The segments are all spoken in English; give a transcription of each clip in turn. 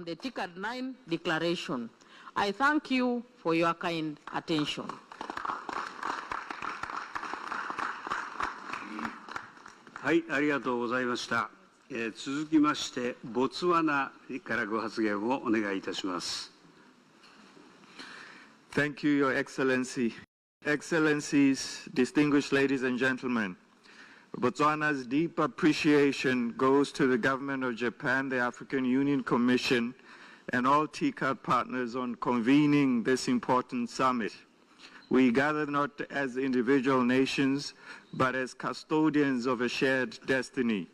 the TICAD 9 declaration. I thank you for your kind attention. はい、ありがとうございました。続きまして、ボツワナからご発言をお願いいたします。Thank you, Your Excellency. Excellencies, distinguished ladies and gentlemen, Botswana's deep appreciation goes to the government of Japan, the African Union Commission, and all TICAD partners on convening this important summit. We gather not as individual nations, but as custodians of a shared destiny.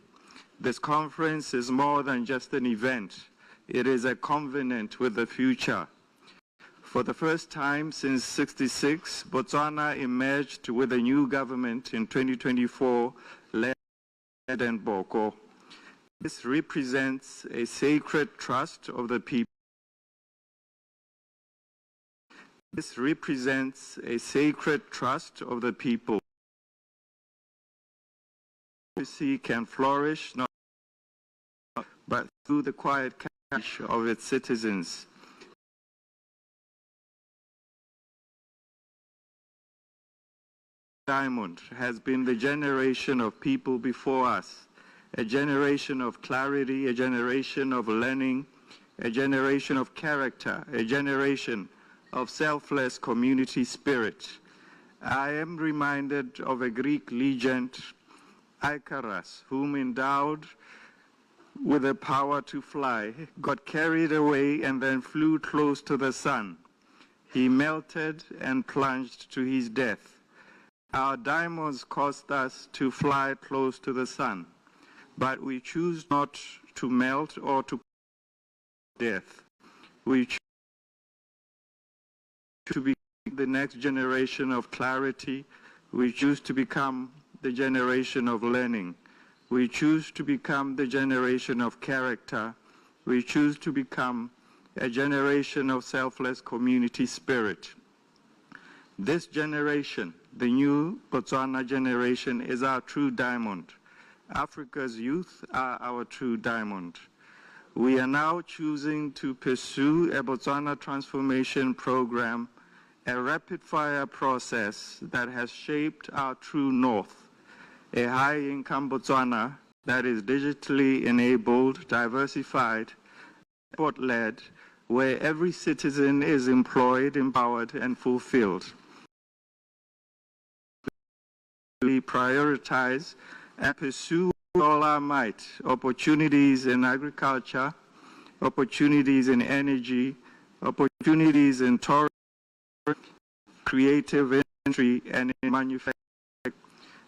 This conference is more than just an event. It is a covenant with the future. For the first time since '66, Botswana emerged with a new government in 2024, led by President Boko. This represents a sacred trust of the people. This represents a sacred trust of the people. Democracy can flourish not but through the quiet courage of its citizens. Diamond has been the generation of people before us, a generation of clarity, a generation of learning, a generation of character, a generation of selfless community spirit. I am reminded of a Greek legend, Icarus, whom endowed with the power to fly, got carried away and then flew close to the sun. He melted and plunged to his death. Our diamonds caused us to fly close to the sun, but we choose not to melt or to death. We choose to be the next generation of clarity. We choose to become the generation of learning. We choose to become the generation of character. We choose to become a generation of selfless community spirit. This generation, the new Botswana generation, is our true diamond. Africa's youth are our true diamond. We are now choosing to pursue a Botswana transformation program, a rapid-fire process that has shaped our true north, a high-income Botswana that is digitally enabled, diversified, export-led, where every citizen is employed, empowered, and fulfilled. We prioritize and pursue with all our might opportunities in agriculture, opportunities in energy, opportunities in tourism, creative industry, and in manufacturing.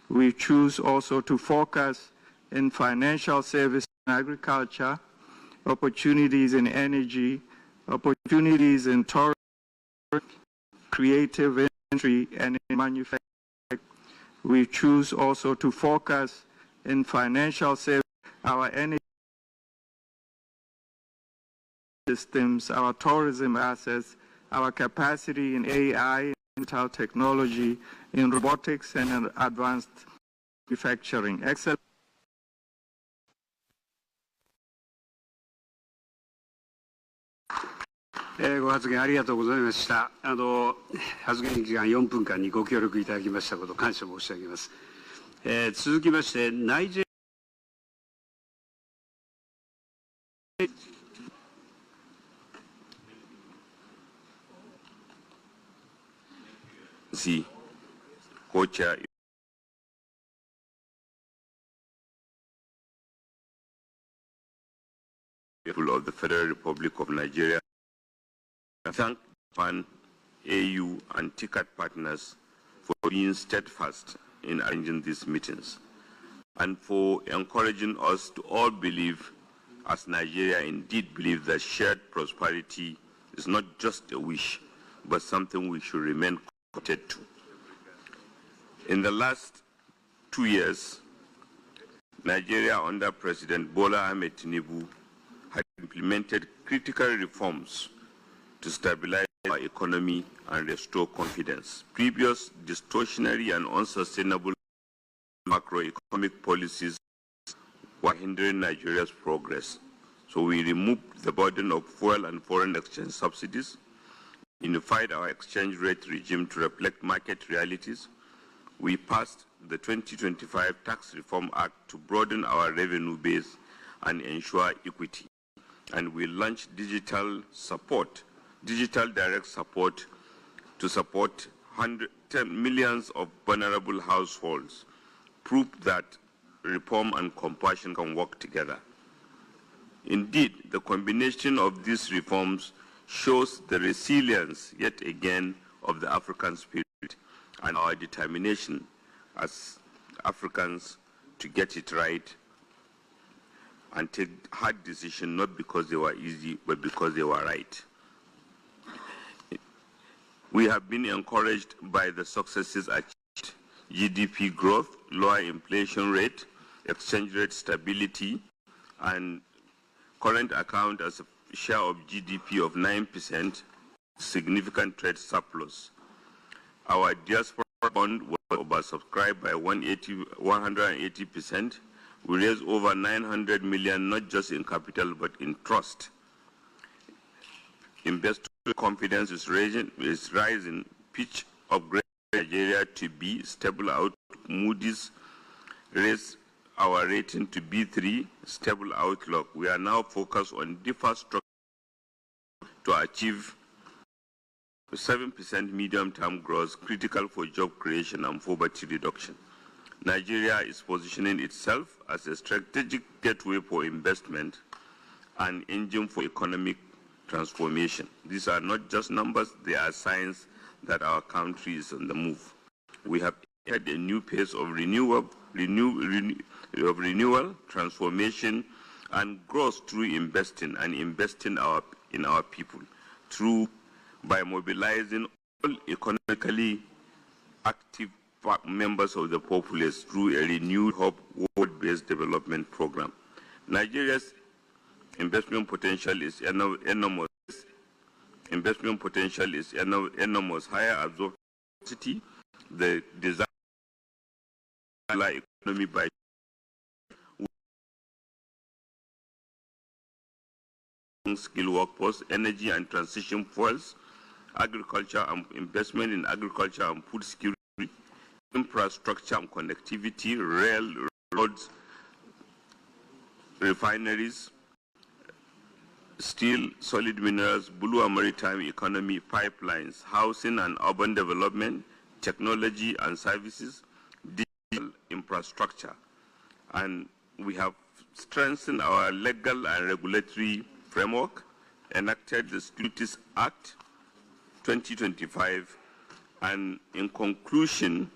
We choose also to focus in financial services and agriculture, opportunities in energy, opportunities in tourism, creative industry, and in manufacturing. We choose also to focus in financial services, our energy systems, our tourism assets, our capacity in AI, digital technology, in robotics, and in advanced manufacturing. Excellent. ご発言ありがとうございました。発言時間4分間にご協力いただきましたことを感謝申し上げます。続きまして、ナイジェリアco-chair of the Federal Republic of Nigeria. I thank Japan, AU, and TICAD partners for being steadfast in arranging these meetings and for encouraging us to all believe, as Nigeria indeed believe, that shared prosperity is not just a wish, but something we should remain committed to. In the last 2 years, Nigeria under President Bola Ahmed Tinubu had implemented critical reforms to stabilize our economy and restore confidence. Previous distortionary and unsustainable macroeconomic policies were hindering Nigeria's progress. So So we removed the burden of fuel and foreign exchange subsidies, unified our exchange rate regime to reflect market realities. We passed the 2025 Tax Reform Act to broaden our revenue base and ensure equity. And we launched digital direct support to support millions of vulnerable households, proof that reform and compassion can work together. Indeed, the combination of these reforms shows the resilience, yet again, of the African spirit and our determination as Africans to get it right and take hard decisions, not because they were easy, but because they were right. We have been encouraged by the successes achieved: GDP growth, lower inflation rate, exchange rate stability, and current account as a share of GDP of 9%, significant trade surplus. Our diaspora bond was oversubscribed by 180%. We raised over 900 million, not just in capital, but in trust. Investor confidence is rising. Pitch upgrade Nigeria to B, stable outlook. Moody's raised our rating to B3, stable outlook. We are now focused on deeper structure to achieve 7% medium-term growth, critical for job creation and poverty reduction. Nigeria is positioning itself as a strategic gateway for investment and engine for economic transformation. These are not just numbers, they are signs that our country is on the move. We have had a new pace of renewal, transformation, and growth through investing in our people, by mobilizing all economically active members of the populace through a renewed world-based development program. Nigeria's investment potential is enormous. Higher absorption, the desire economy by skill workforce, energy and transition fuels, agriculture and investment in agriculture and food security, infrastructure and connectivity, rail, roads, refineries, steel, solid minerals, blue and maritime economy, pipelines, housing and urban development, technology and services, digital infrastructure. And we have strengthened our legal and regulatory framework, enacted the Securities Act 2025, and in conclusion,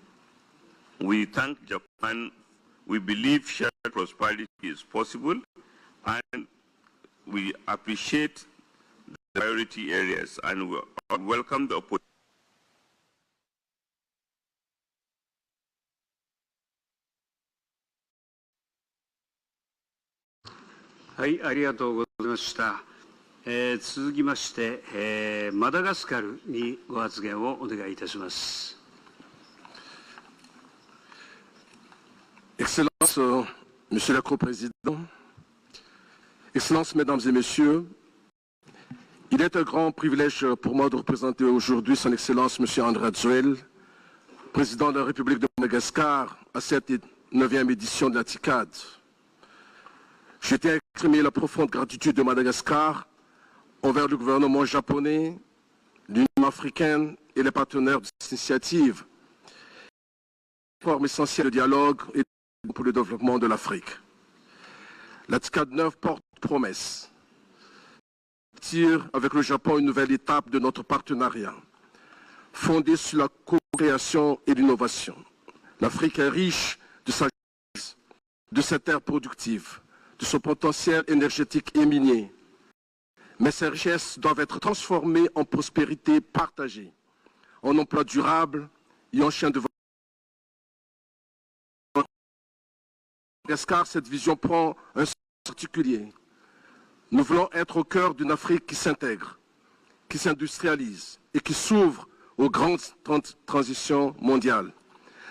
we thank Japan. We believe shared prosperity is possible, and we appreciate the priority areas and we welcome the opportunity.はい、ありがとうございました。続きまして、マダガスカルにご発言をお願いいたします。Excellences, Monsieur le Co-président, Excellences, Mesdames et Messieurs, il est un grand privilège pour moi de représenter aujourd'hui Son Excellence Monsieur André Adjoel, Président de la République de Madagascar, à cette 9e édition de la TICAD. Je tiens à exprimer la profonde gratitude de Madagascar envers le gouvernement japonais, l'Union africaine et les partenaires de cette initiative, forme essentielle de dialogue et pour le développement de l'Afrique. La TICAD 9 porte promesse. Tire avec le Japon une nouvelle étape de notre partenariat, fondée sur la co-création et l'innovation. L'Afrique est riche de sa richesse, de ses terres productives, de son potentiel énergétique et minier. Mais ces richesses doivent être transformées en prospérité partagée, en emploi durable et en chaîne de valeur. Madagascar, cette vision prend un sens particulier. Nous voulons être au cœur d'une Afrique qui s'intègre, qui s'industrialise et qui s'ouvre aux grandes transitions mondiales.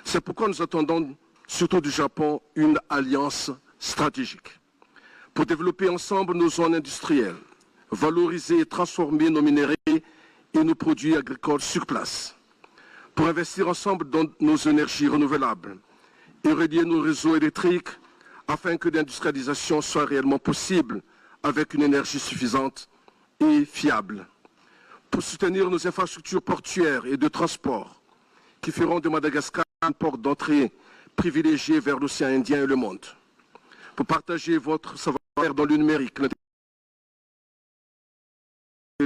C'est pourquoi nous attendons, surtout du Japon, une alliance stratégique. pour développer ensemble nos zones industrielles, valoriser et transformer nos minéraux et nos produits agricoles sur place, pour investir ensemble dans nos énergies renouvelables et relier nos réseaux électriques afin que l'industrialisation soit réellement possible avec une énergie suffisante et fiable, pour soutenir nos infrastructures portuaires et de transport qui feront de Madagascar une porte d'entrée privilégiée vers l'océan Indien et le monde, pour partager votre savoir-faire dans le numérique,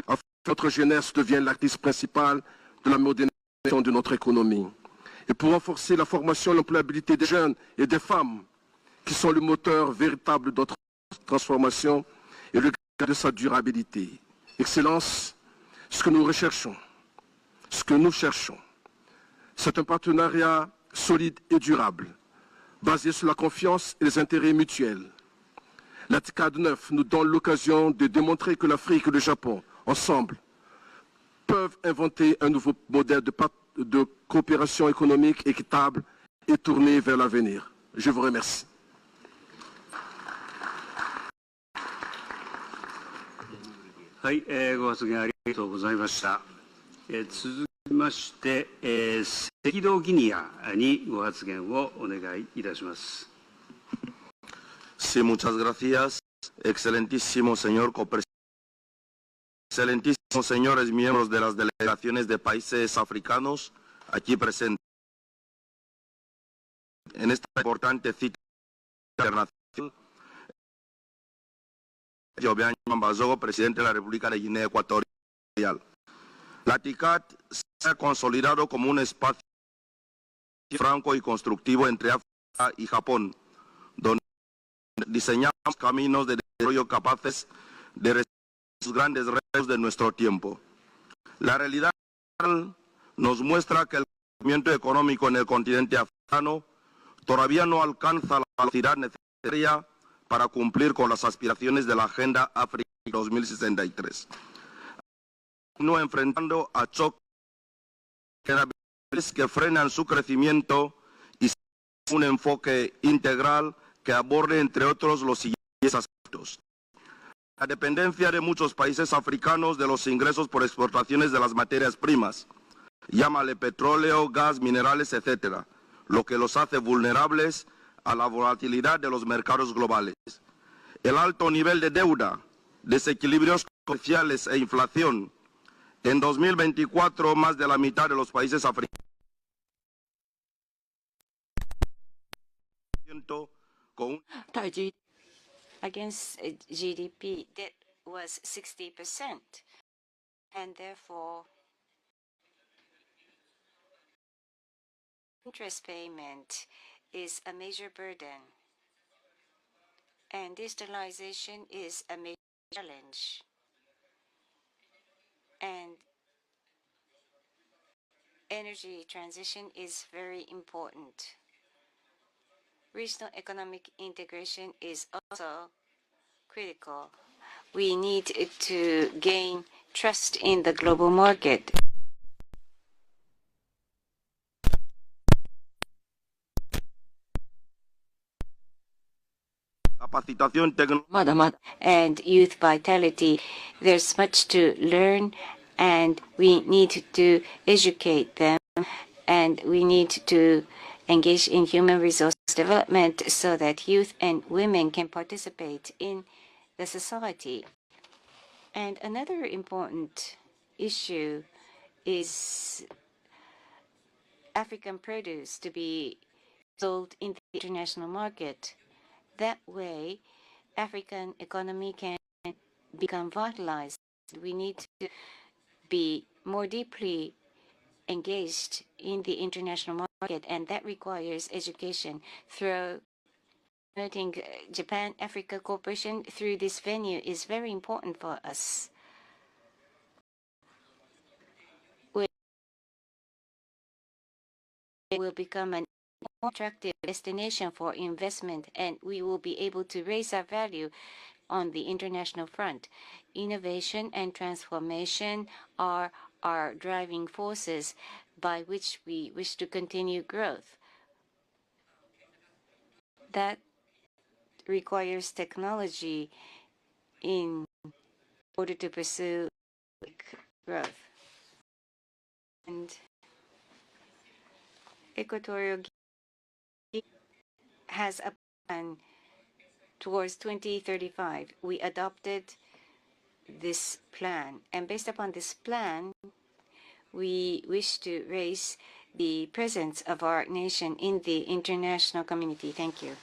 afin que notre jeunesse devienne l'actrice principale de la modernisation de notre économie, et pour renforcer la formation et l'employabilité des jeunes et des femmes qui sont le moteur véritable de notre transformation et le gage de sa durabilité. Excellence, ce que nous cherchons, c'est un partenariat solide et durable, basé sur la confiance et les intérêts mutuels. La TICAD 9 nous donne l'occasion de démontrer que l'Afrique et le Japon, ensemble, peuvent inventer un nouveau modèle de coopération économique équitable et tourné vers l'avenir. Je vous remercie. はい、ご発言ありがとうございました。続きまして、赤道ギニアにご発言をお願いいたします。Sí, muchas gracias, excelentísimo señor copresidente, excelentísimos señores miembros de las delegaciones de países africanos aquí presentes. En esta importante cita internacional, Jovian Mambazogo, presidente de la República de Guinea Ecuatorial. La TICAD se ha consolidado como un espacio franco y constructivo entre África y Japón, donde diseñamos caminos de desarrollo capaces de resolver los grandes retos de nuestro tiempo. La realidad nos muestra que el crecimiento económico en el continente africano todavía no alcanza la velocidad necesaria para cumplir con las aspiraciones de la Agenda África 2063. No enfrentando a choques que frenan su crecimiento y un enfoque integral que aborde, entre otros, los siguientes aspectos. La dependencia de muchos países africanos de los ingresos por exportaciones de las materias primas, llámale petróleo, gas, minerales, etc., lo que los hace vulnerables a la volatilidad de los mercados globales. El alto nivel de deuda, desequilibrios comerciales e inflación. En 2024, más de la mitad de los países africanos con against GDP that was 60%, and therefore interest payment is a major burden, and digitalization is a major challenge, and energy transition is very important. Regional economic integration is also critical. We need to gain trust in the global market. And youth vitality, there's much to learn, and we need to educate them, and we need to engage in human resource development so that youth and women can participate in the society. And another important issue is African produce to be sold in the international market. That way, African economy can become vitalized. We need to be more deeply engaged in the international market, and that requires education. Through promoting Japan-Africa cooperation through this venue is very important for us. It will become an more attractive destination for investment, and we will be able to raise our value on the international front. Innovation and transformation are our driving forces by which we wish to continue growth. That requires technology in order to pursue growth. And Equatorial Guinea has a plan towards 2035. We adopted this plan, and based upon this plan, we wish to raise the presence of our nation in the international community. Thank you.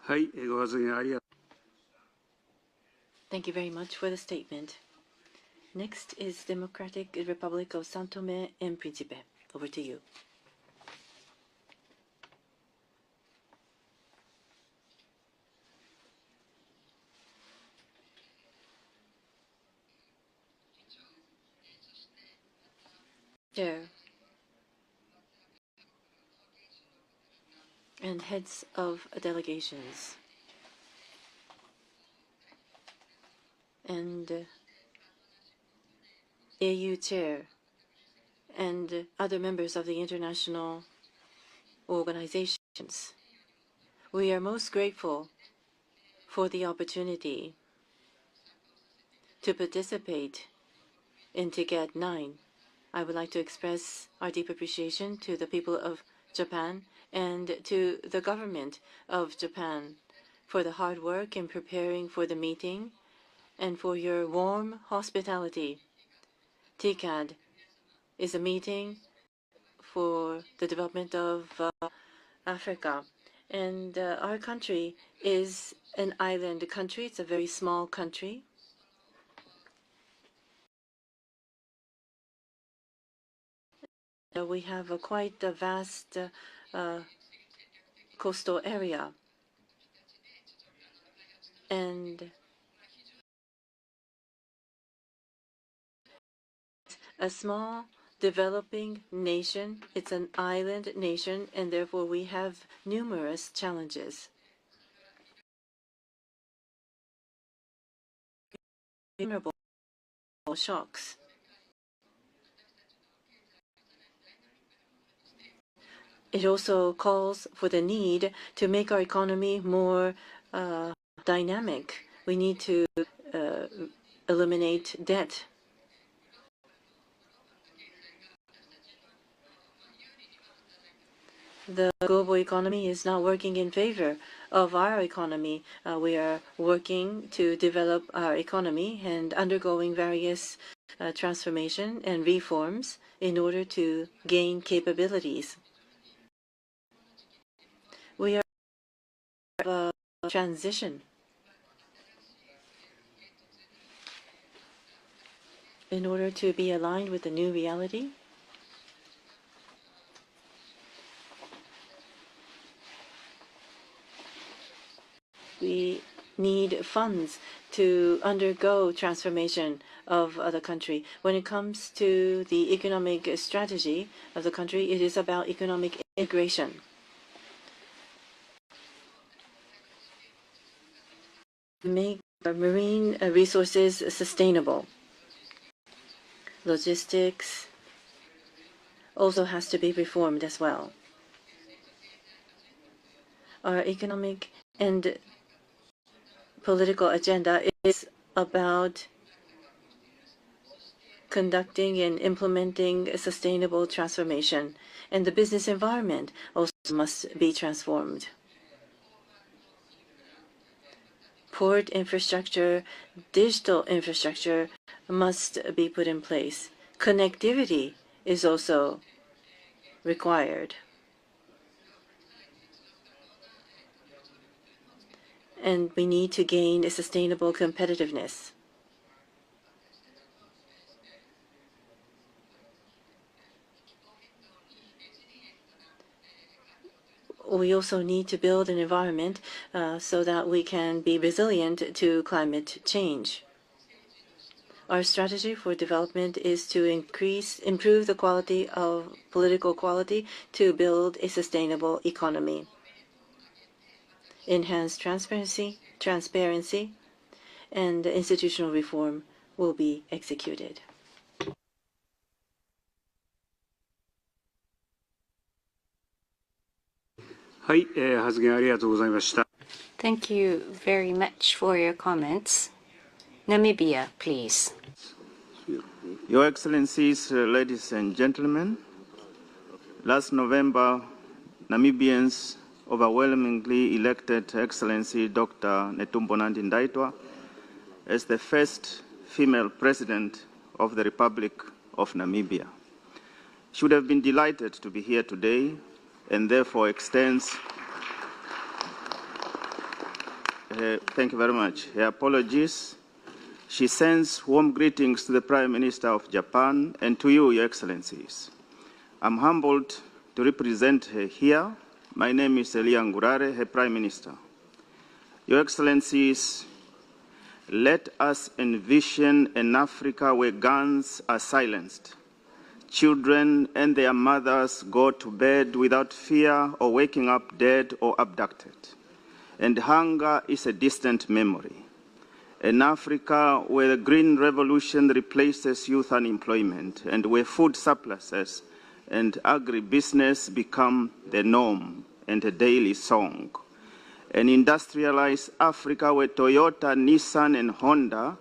はい、ご発言ありがとう。 Thank you very much for the statement. Next is Democratic Republic of São Tomé and Príncipe. Over to you. Chair and heads of delegations and AU Chair and other members of the international organizations. We are most grateful for the opportunity to participate in TICAD 9. I would like to express our deep appreciation to the people of Japan and to the government of Japan for the hard work in preparing for the meeting and for your warm hospitality. TICAD is a meeting for the development of Africa. And our country is an island country. It's a very small country. We have quite a vast coastal area. And a small developing nation, it's an island nation, and therefore we have numerous challenges. Vulnerable shocks. It also calls for the need to make our economy more dynamic. We need to eliminate debt. The global economy is not working in favor of our economy. We are working to develop our economy and undergoing various transformation and reforms in order to gain capabilities. We are in a transition in order to be aligned with the new reality. We need funds to undergo transformation of the country. When it comes to the economic strategy of the country, it is about economic integration. Make our marine resources sustainable. Logistics also has to be reformed as well. Our economic and political agenda is about conducting and implementing a sustainable transformation, and the business environment also must be transformed. Port infrastructure, digital infrastructure must be put in place. Connectivity is also required. And we need to gain a sustainable competitiveness. We also need to build an environment so that we can be resilient to climate change. Our strategy for development is to improve the quality of political quality to build a sustainable economy. Enhance transparency, and institutional reform will be executed. はい、発言ありがとうございました。Thank you very much for your comments. Namibia, please. Your Excellencies, ladies and gentlemen, last November, Namibians overwhelmingly elected Excellency Dr. Netumbo Nandi-Ndaitwah as the first female president of the Republic of Namibia. She would have been delighted to be here today and therefore extends thank you very much. Her apologies. She sends warm greetings to the Prime Minister of Japan and to you, Your Excellencies. I'm humbled to represent her here. My name is Elia Ngurare, her Prime Minister. Your Excellencies, let us envision an Africa where guns are silenced. Children and their mothers go to bed without fear or waking up dead or abducted. And hunger is a distant memory. An Africa where the Green Revolution replaces youth unemployment and where food surpluses and agribusiness become the norm and a daily song. An industrialized Africa where Toyota, Nissan, and Honda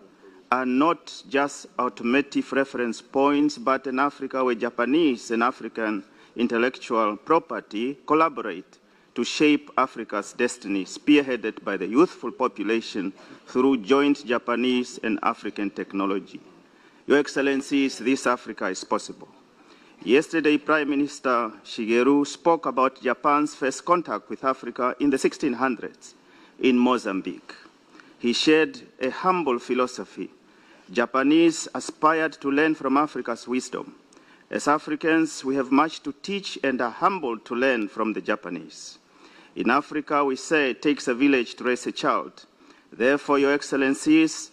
are not just automotive reference points, but an Africa where Japanese and African intellectual property collaborate to shape Africa's destiny, spearheaded by the youthful population through joint Japanese and African technology. Your Excellencies, this Africa is possible. Yesterday, Prime Minister Shigeru spoke about Japan's first contact with Africa in the 1600s in Mozambique. He shared a humble philosophy. Japanese aspired to learn from Africa's wisdom. As Africans, we have much to teach and are humbled to learn from the Japanese. In Africa, we say it takes a village to raise a child. Therefore, Your Excellencies,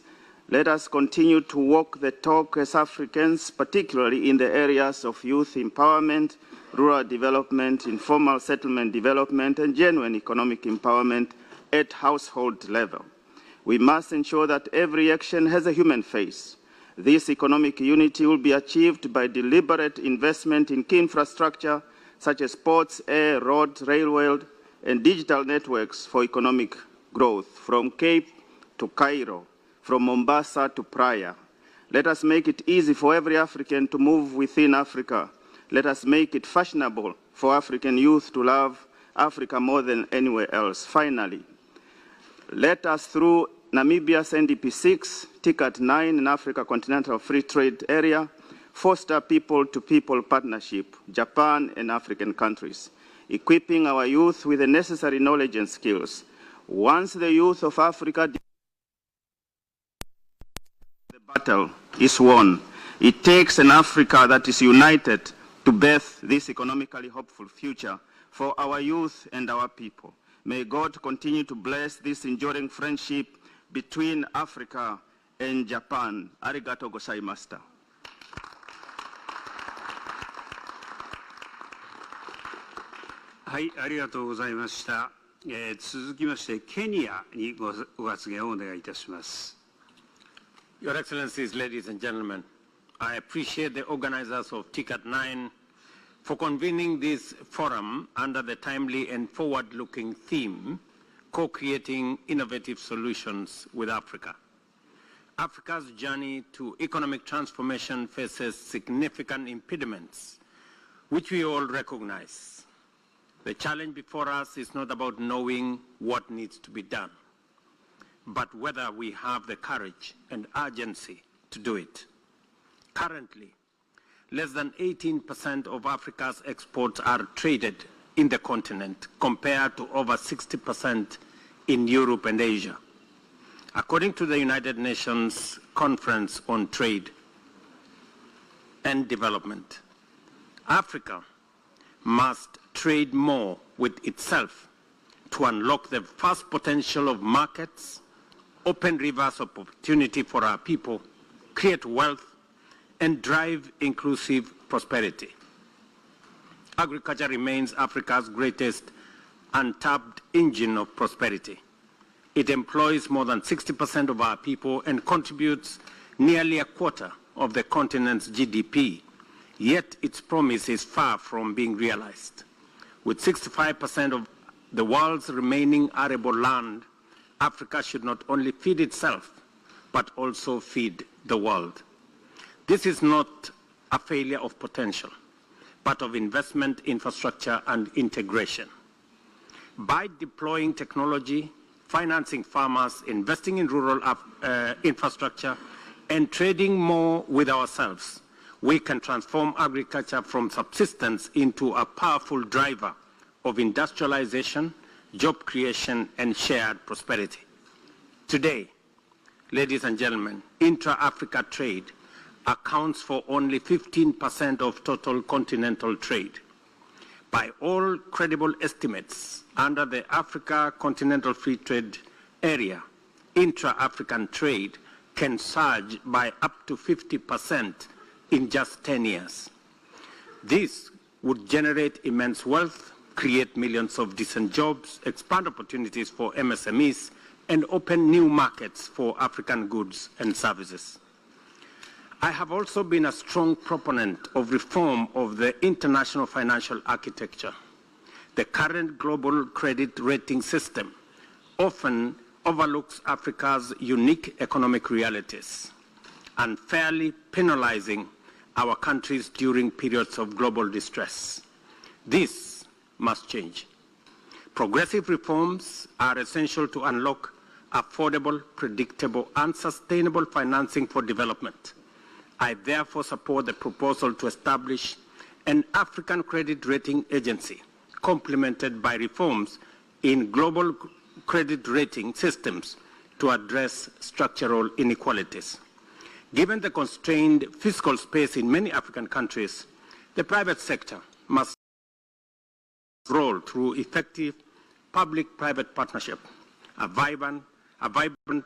let us continue to walk the talk as Africans, particularly in the areas of youth empowerment, rural development, informal settlement development, and genuine economic empowerment at household level. We must ensure that every action has a human face. This economic unity will be achieved by deliberate investment in key infrastructure such as ports, air, road, railway, and digital networks for economic growth, from Cape to Cairo, from Mombasa to Praia. Let us make it easy for every African to move within Africa. Let us make it fashionable for African youth to love Africa more than anywhere else. Finally, let us, through Namibia's NDP 6, TICAD 9, and Africa Continental Free Trade Area, foster people-to-people partnership, Japan and African countries, equipping our youth with the necessary knowledge and skills. Once the youth of Africa, the battle is won. It takes an Africa that is united to birth this economically hopeful future for our youth and our people. May God continue to bless this enduring friendship between Africa and Japan. Arigato gozaimashita. はい、ありがとうございました。続きまして、ケニアにご発言をお願いいたします。Your Excellencies, ladies and gentlemen, I appreciate the organizers of TICAD 9 for convening this forum under the timely and forward-looking theme, co-creating innovative solutions with Africa. Africa's journey to economic transformation faces significant impediments, which we all recognize. The challenge before us is not about knowing what needs to be done, but whether we have the courage and urgency to do it. Currently, less than 18% of Africa's exports are traded in the continent, compared to over 60% in Europe and Asia. According to the United Nations Conference on Trade and Development, Africa must trade more with itself to unlock the vast potential of markets, open rivers of opportunity for our people, create wealth, and drive inclusive prosperity. Agriculture remains Africa's greatest untapped engine of prosperity. It employs more than 60% of our people and contributes nearly a quarter of the continent's GDP, yet its promise is far from being realized. With 65% of the world's remaining arable land, Africa should not only feed itself, but also feed the world. This is not a failure of potential, but of investment, infrastructure, and integration. By deploying technology, financing farmers, investing in rural infrastructure, and trading more with ourselves, we can transform agriculture from subsistence into a powerful driver of industrialization, job creation, and shared prosperity. Today, ladies and gentlemen, intra-Africa trade accounts for only 15% of total continental trade. By all credible estimates, under the Africa Continental Free Trade Area, intra-African trade can surge by up to 50% in just 10 years. This would generate immense wealth, create millions of decent jobs, expand opportunities for MSMEs, and open new markets for African goods and services. I have also been a strong proponent of reform of the international financial architecture. The current global credit rating system often overlooks Africa's unique economic realities, unfairly penalizing our countries during periods of global distress. This must change. Progressive reforms are essential to unlock affordable, predictable, and sustainable financing for development. I therefore support the proposal to establish an African credit rating agency, complemented by reforms in global credit rating systems to address structural inequalities. Given the constrained fiscal space in many African countries, the private sector must roll through effective public-private partnership. A vibrant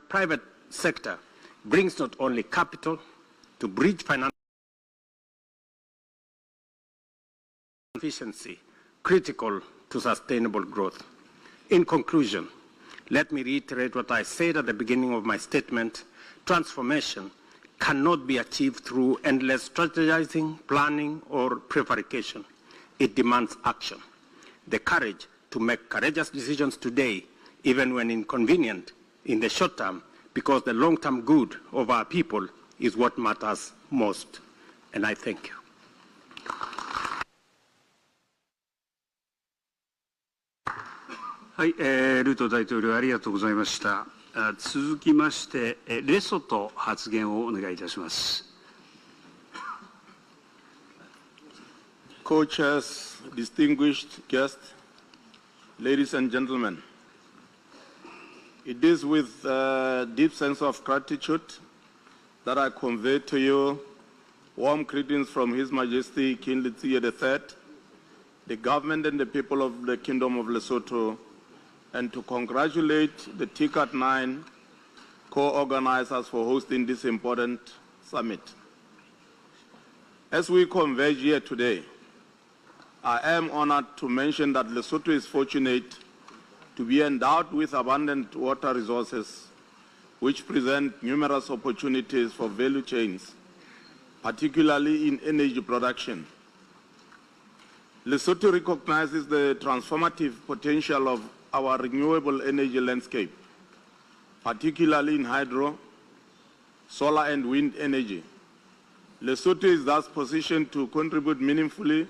private sector brings not only capital to bridge financial efficiency critical to sustainable growth. In conclusion, let me reiterate what I said at the beginning of my statement. Transformation cannot be achieved through endless strategizing, planning, or prevarication. It demands action. The courage to make courageous decisions today, even when inconvenient, in the short term, because the long-term good of our people is what matters most. And I thank you. はい、ルート大統領ありがとうございました。続きまして、レソト発言をお願いいたします。Co-chairs, distinguished guests, ladies and gentlemen, it is with a deep sense of gratitude that I convey to you warm greetings from His Majesty King Letsie III, the government and the people of the Kingdom of Lesotho, and to congratulate the TICAD 9 co-organizers for hosting this important summit. As we converge here today, I am honored to mention that Lesotho is fortunate to be endowed with abundant water resources, which present numerous opportunities for value chains, particularly in energy production. Lesotho recognizes the transformative potential of our renewable energy landscape, particularly in hydro, solar and wind energy. Lesotho is thus positioned to contribute meaningfully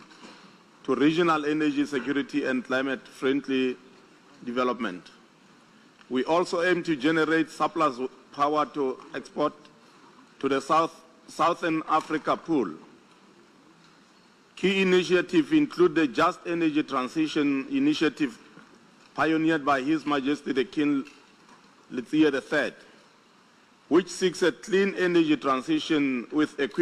to regional energy security and climate-friendly development. We also aim to generate surplus power to export to the Southern Africa pool. Key initiatives include the Just Energy Transition Initiative pioneered by His Majesty the King Letsie III, which seeks a clean energy transition with equity